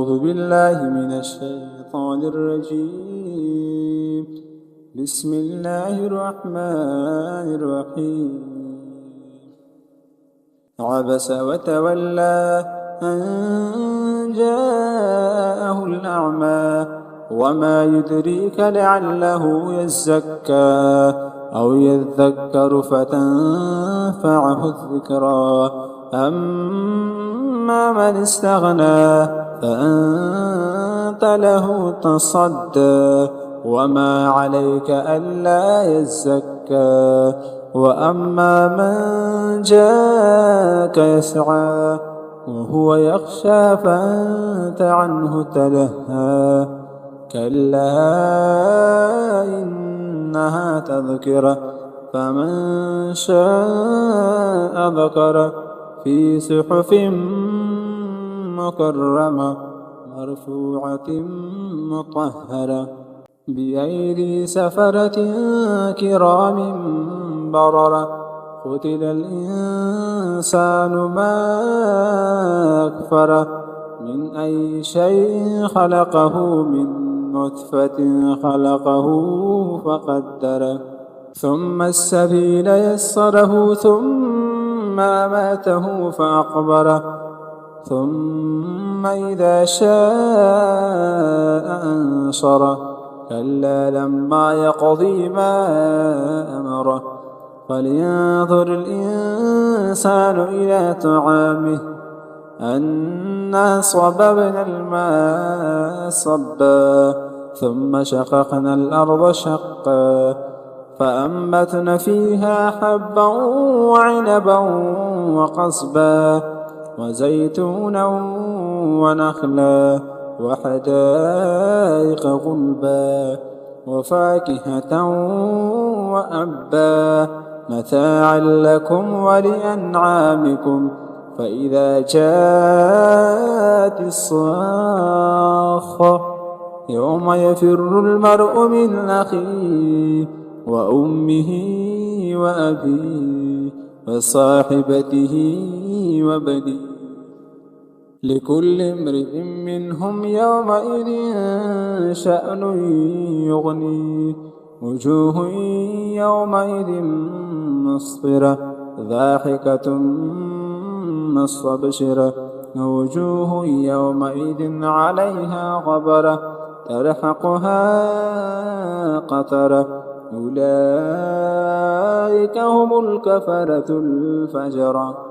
أعوذ بالله من الشيطان الرجيم. بسم الله الرحمن الرحيم. عبس وتولى أن جاءه الأعمى وما يدريك لعله يزكى أو يذكر فتنفعه الذكرى. أما من استغنى فأنت له تصدى وما عليك ألا يزكى. وأما من جاءك يسعى وهو يخشى فأنت عنه تلهى. كلا إنها تذكرة فمن شاء ذكره في صحف مكرمة مرفوعة مطهرة بأيدي سفرة كرام بررة. قتل الإنسان ما أكفره من أي شيء خلقه من نطفة خلقه فقدره ثم السبيل يسره ثم أماته فأقبره ثم إذا شاء أنشره. كلا لما يقضي ما أمره. فلينظر الإنسان إلى طعامه أنا صببنا الماء صبا ثم شققنا الأرض شقا فأنبتنا فيها حبا وعنبا وقصبا وزيتونا ونخلا وحدائق غلبا وفاكهة وأبا متاعا لكم ولأنعامكم. فإذا جاءت الصاخة يوم يفر المرء من أخيه وأمه وأبيه وصاحبته وبنيه لكل امرئ منهم يومئذ شأن يغنيه. وجوه يومئذ مسفرة ضاحكة مستبشرة ووجوه يومئذ عليها غبرة ترهقها قترة أولئك هم الكفرة الفجرة.